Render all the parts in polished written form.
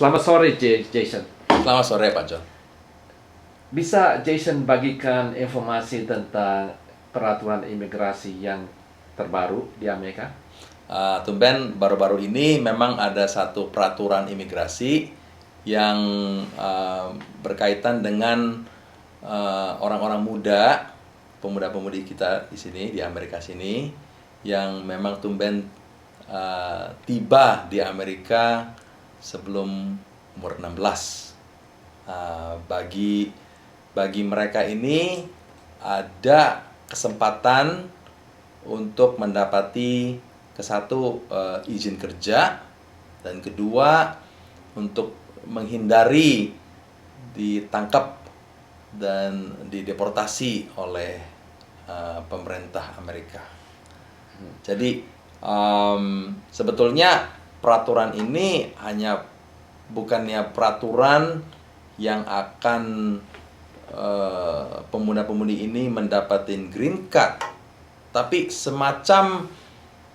Selamat sore, Jason. Selamat sore, Pak John. Bisa Jason bagikan informasi tentang peraturan imigrasi yang terbaru di Amerika? Tumben baru-baru ini memang ada satu peraturan imigrasi yang berkaitan dengan orang-orang muda, pemuda-pemudi kita di sini, di Amerika sini, yang memang tumben tiba di Amerika sebelum umur 16. Bagi mereka ini ada kesempatan untuk mendapati satu izin kerja, dan kedua untuk menghindari ditangkap dan dideportasi oleh pemerintah Amerika. Jadi sebetulnya peraturan ini bukannya peraturan yang akan pemuda-pemudi ini mendapatkan green card, tapi semacam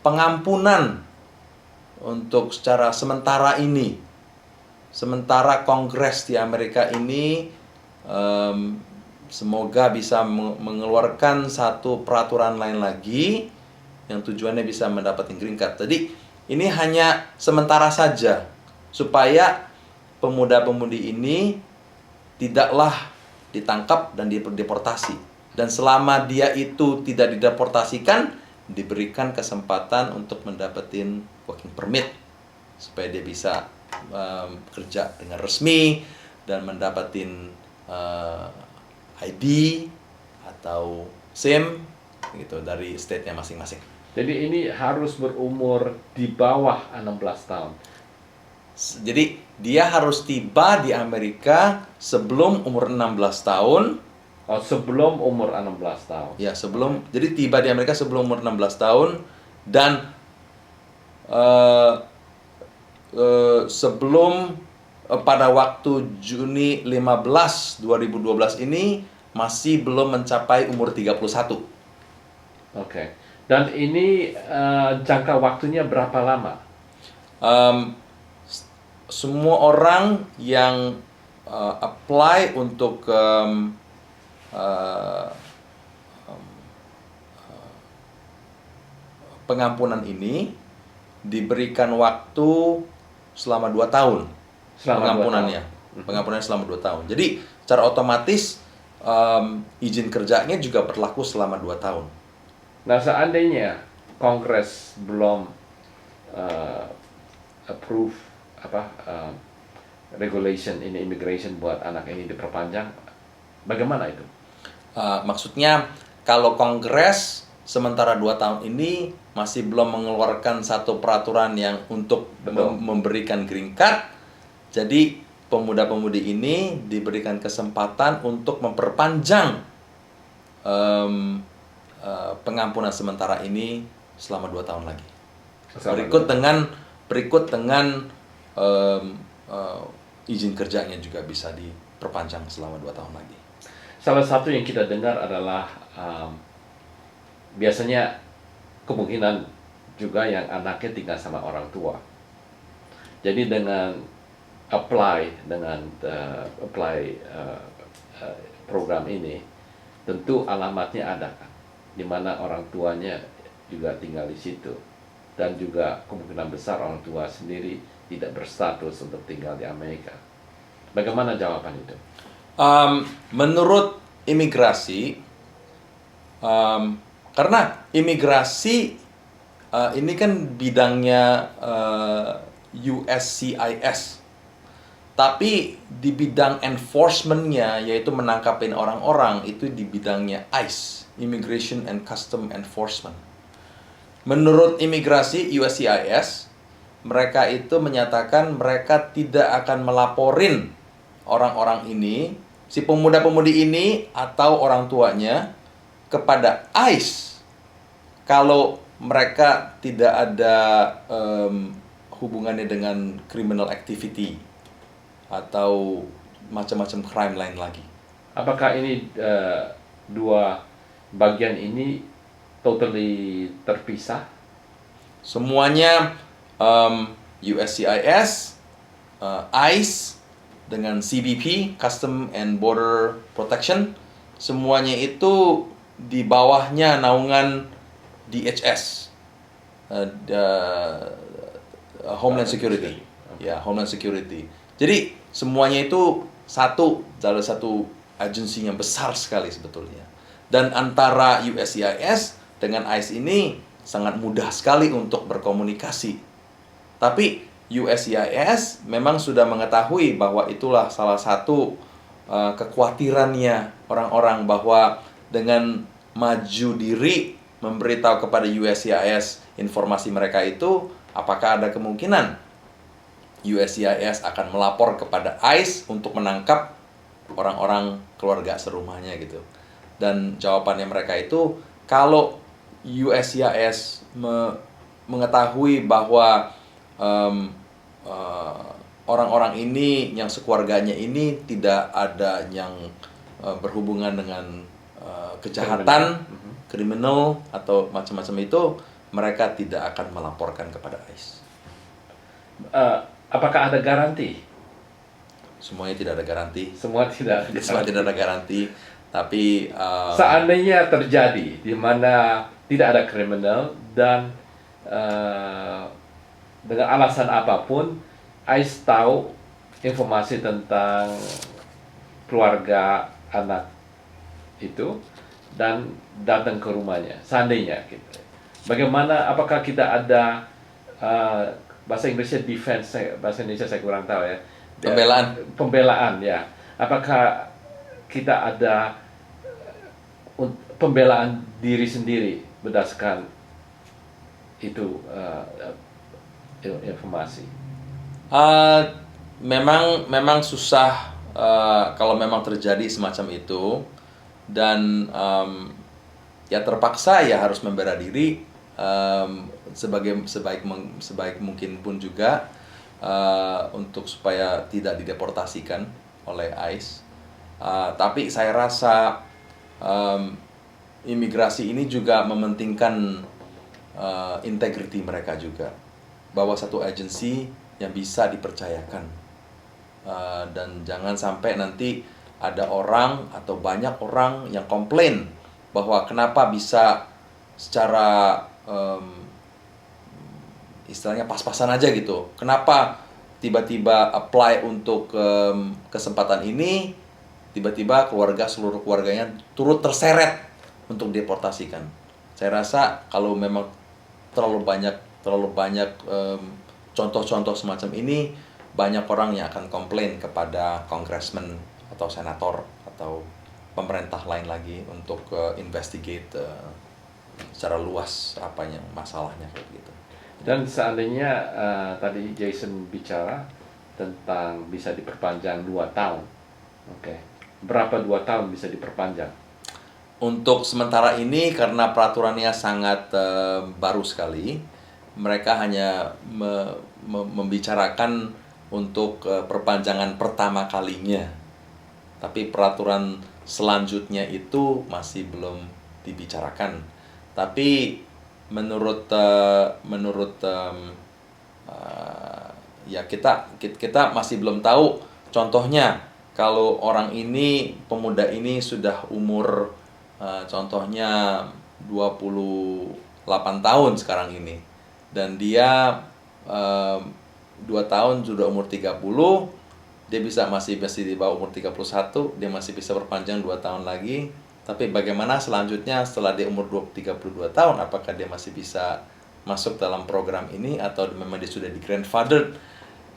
pengampunan untuk secara sementara ini. Sementara Kongres di Amerika ini semoga bisa mengeluarkan satu peraturan lain lagi yang tujuannya bisa mendapatkan green card. Jadi ini hanya sementara saja supaya pemuda-pemudi ini tidaklah ditangkap dan dideportasi. Dan selama dia itu tidak dideportasikan, diberikan kesempatan untuk mendapatkan working permit supaya dia bisa bekerja dengan resmi dan mendapatkan ID atau SIM gitu dari state-nya masing-masing. Jadi ini harus berumur di bawah 16 tahun. Jadi dia harus tiba di Amerika sebelum umur 16 tahun. Oh, sebelum umur 16 tahun. Ya, jadi tiba di Amerika sebelum umur 16 tahun dan sebelum pada waktu Juni 15, 2012 ini masih belum mencapai umur 31. Oke. Dan ini jangka waktunya berapa lama? Semua orang yang apply untuk pengampunan ini diberikan waktu selama 2 tahun. Pengampunannya selama 2 tahun. Jadi secara otomatis izin kerjanya juga berlaku selama 2 tahun. Nah, seandainya Kongres belum approve regulation ini, immigration buat anak ini diperpanjang, bagaimana itu? Maksudnya kalau Kongres sementara 2 tahun ini masih belum mengeluarkan satu peraturan yang untuk memberikan green card, jadi pemuda-pemudi ini diberikan kesempatan untuk memperpanjang pengampunan sementara ini selama 2 tahun lagi. Berikut dengan izin kerjanya juga bisa diperpanjang selama 2 tahun lagi. Salah satu yang kita dengar adalah biasanya kemungkinan juga yang anaknya tinggal sama orang tua. Jadi dengan apply program ini, tentu alamatnya ada kan, di mana orang tuanya juga tinggal di situ, dan juga kemungkinan besar orang tua sendiri tidak berstatus untuk tinggal di Amerika. Bagaimana jawaban itu? Menurut imigrasi, karena imigrasi ini kan bidangnya USCIS, tapi di bidang enforcement-nya, yaitu menangkapin orang-orang, itu di bidangnya ICE, Immigration and Custom Enforcement. Menurut imigrasi USCIS, mereka itu menyatakan mereka tidak akan melaporin orang-orang ini, si pemuda-pemudi ini atau orang tuanya, kepada ICE kalau mereka tidak ada hubungannya dengan criminal activity atau macam-macam crime lain lagi. Apakah ini dua bagian ini totally terpisah? Semuanya USCIS ICE dengan CBP, Custom and Border Protection, semuanya itu di bawahnya naungan DHS, Homeland Security. Ya, Homeland Security. Jadi semuanya itu dalam satu agensi yang besar sekali sebetulnya. Dan antara USCIS dengan ICE ini sangat mudah sekali untuk berkomunikasi. Tapi USCIS memang sudah mengetahui bahwa itulah salah satu kekhawatirannya orang-orang, bahwa dengan maju diri memberitahu kepada USCIS informasi mereka itu, apakah ada kemungkinan USCIS akan melapor kepada ICE untuk menangkap orang-orang keluarga serumahnya gitu. Dan jawabannya mereka itu, kalau USCIS mengetahui bahwa orang-orang ini yang sekeluarganya ini tidak ada yang berhubungan dengan kejahatan, kriminal atau macam-macam itu, mereka tidak akan melaporkan kepada ICE. Apakah ada garansi? Semuanya tidak ada garansi. Semua tidak ada Semua tidak ada garansi. Tapi seandainya terjadi di mana tidak ada kriminal dan dengan alasan apapun ICE tahu informasi tentang keluarga anak itu dan datang ke rumahnya, seandainya gitu. Bagaimana, apakah kita ada bahasa Inggrisnya defense, bahasa Indonesia saya kurang tahu ya. Pembelaan ya. Apakah kita ada pembelaan diri sendiri berdasarkan itu informasi? Memang susah kalau memang terjadi semacam itu, dan ya terpaksa ya harus membela diri sebaik mungkin pun juga untuk supaya tidak dideportasikan oleh ICE. Tapi saya rasa imigrasi ini juga mementingkan integriti mereka juga, bahwa satu agensi yang bisa dipercayakan, dan jangan sampai nanti ada orang atau banyak orang yang komplain bahwa kenapa bisa secara istilahnya pas-pasan aja gitu, kenapa tiba-tiba apply untuk kesempatan ini, tiba-tiba seluruh keluarganya turut terseret untuk deportasikan. Saya rasa kalau memang terlalu banyak contoh-contoh semacam ini, banyak orang yang akan komplain kepada congressman atau senator atau pemerintah lain lagi untuk investigate secara luas apa yang masalahnya kayak gitu. Dan seandainya tadi Jason bicara tentang bisa diperpanjang 2 tahun. Oke. Berapa 2 tahun bisa diperpanjang? Untuk sementara ini karena peraturannya sangat baru sekali, mereka hanya membicarakan untuk perpanjangan pertama kalinya. Tapi peraturan selanjutnya itu masih belum dibicarakan. Tapi menurut ya kita masih belum tahu. Contohnya kalau orang ini, pemuda ini sudah umur contohnya 28 tahun sekarang ini, dan dia 2 tahun sudah umur 30, dia masih di bawah umur 31, dia masih bisa perpanjang 2 tahun lagi. Tapi bagaimana selanjutnya setelah dia umur 32 tahun, apakah dia masih bisa masuk dalam program ini, atau memang dia sudah di grandfather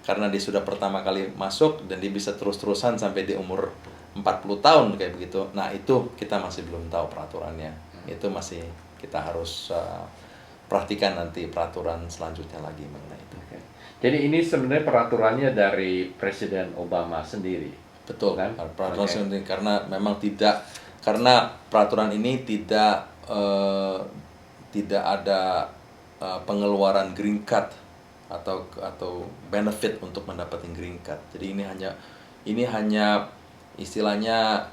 karena dia sudah pertama kali masuk dan dia bisa terus-terusan sampai di umur 40 tahun kayak begitu. Nah, itu kita masih belum tahu peraturannya. Itu masih kita harus perhatikan nanti peraturan selanjutnya lagi mengenai itu. Oke. Jadi ini sebenarnya peraturannya dari Presiden Obama sendiri. Betul kan? Peraturan sendiri, karena memang karena peraturan ini tidak ada pengeluaran green card atau benefit untuk mendapatkan green card. Jadi ini hanya istilahnya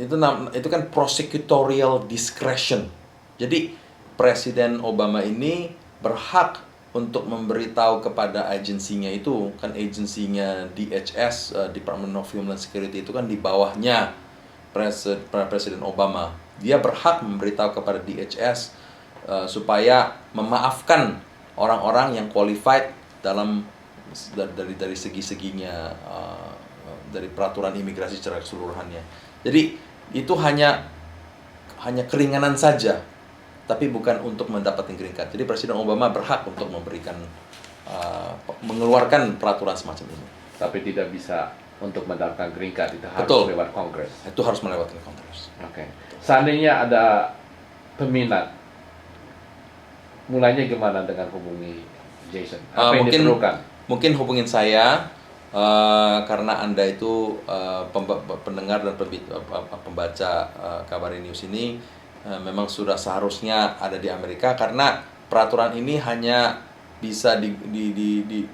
itu kan prosecutorial discretion. Jadi Presiden Obama ini berhak untuk memberitahu kepada agensinya itu, kan agensinya DHS, Department of Homeland Security itu kan di bawahnya Presiden Obama. Dia berhak memberitahu kepada DHS supaya memaafkan orang-orang yang qualified dalam dari segi-seginya, dari peraturan imigrasi secara keseluruhannya. Jadi itu hanya keringanan saja, tapi bukan untuk mendapatkan green card. Jadi Presiden Obama berhak untuk memberikan mengeluarkan peraturan semacam ini. Tapi tidak bisa untuk mendapatkan green card, itu harus Betul. lewat Kongres. Itu harus melewati Kongres. Oke. Seandainya ada peminat, mulainya gimana dengan hubungi Jason? Apa yang diperlukan? Mungkin hubungin saya karena Anda itu pendengar dan pembaca Kabari News ini memang sudah seharusnya ada di Amerika, karena peraturan ini hanya bisa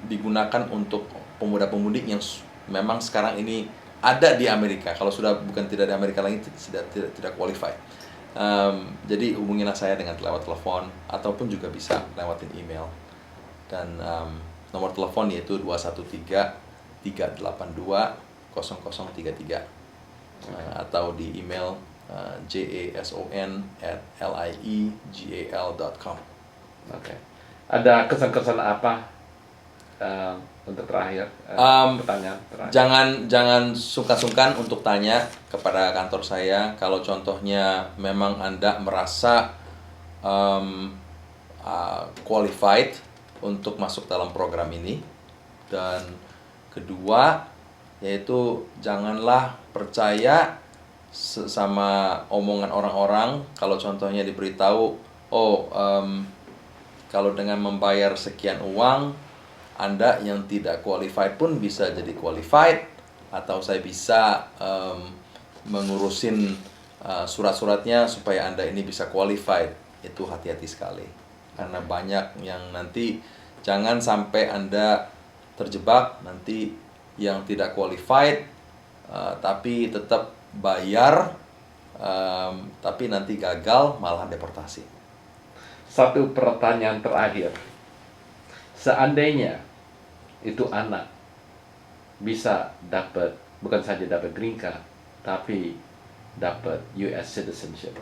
digunakan untuk pemuda-pemudi yang memang sekarang ini ada di Amerika. Kalau sudah bukan tidak di Amerika lagi, tidak qualified. Jadi hubungilah saya dengan lewat telepon ataupun juga bisa lewatin email. Dan nomor telepon yaitu 213-382-0033 atau di email jason@liegal.com. Oke. Ada kesan-kesan apa untuk terakhir? Pertanyaan terakhir. Jangan sungkan-sungkan untuk tanya kepada kantor saya kalau contohnya memang Anda merasa qualified untuk masuk dalam program ini. Dan kedua, yaitu janganlah percaya sama omongan orang-orang kalau contohnya diberitahu, kalau dengan membayar sekian uang Anda yang tidak qualified pun bisa jadi qualified, atau saya bisa mengurusin surat-suratnya supaya Anda ini bisa qualified. Itu hati-hati sekali, karena banyak yang nanti, jangan sampai Anda terjebak nanti yang tidak qualified tapi tetap bayar, tapi nanti gagal malah deportasi. Satu pertanyaan terakhir. Seandainya itu anak bisa dapat, bukan saja dapat green card, tapi dapat US citizenship,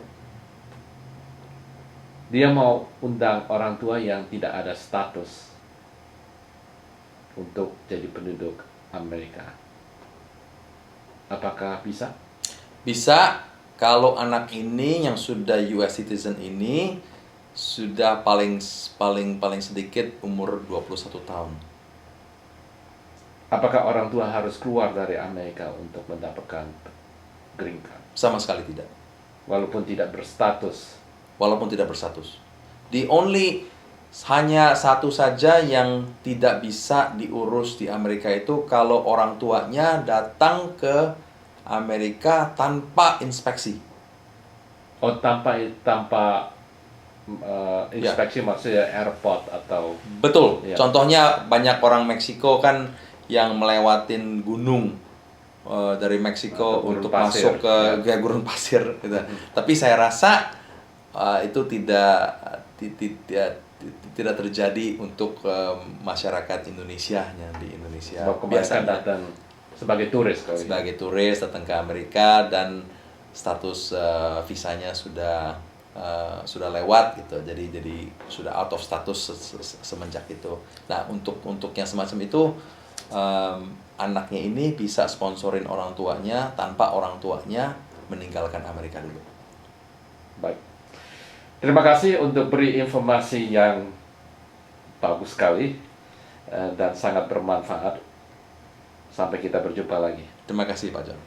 dia mau undang orang tua yang tidak ada status untuk jadi penduduk Amerika, apakah bisa? Bisa, kalau anak ini yang sudah US citizen ini sudah paling sedikit umur 21 tahun. Apakah orang tua harus keluar dari Amerika untuk mendapatkan green card? Sama sekali tidak. Walaupun tidak berstatus. Hanya satu saja yang tidak bisa diurus di Amerika itu kalau orang tuanya datang ke Amerika tanpa inspeksi. Oh, tanpa inspeksi, maksudnya airport atau... Betul. Ya. Contohnya banyak orang Meksiko kan yang melewatin gunung dari Meksiko untuk pasir, masuk ke gurun pasir gitu. Tapi saya rasa itu tidak terjadi untuk masyarakat Indonesia di Indonesia. Biasanya datang sebagai turis datang ke Amerika dan status visanya sudah lewat gitu. Jadi sudah out of status semenjak itu. Nah, untuk yang semacam itu anaknya ini bisa sponsorin orang tuanya tanpa orang tuanya meninggalkan Amerika dulu. Baik. Terima kasih untuk beri informasi yang bagus sekali dan sangat bermanfaat. Sampai kita berjumpa lagi. Terima kasih Pak John.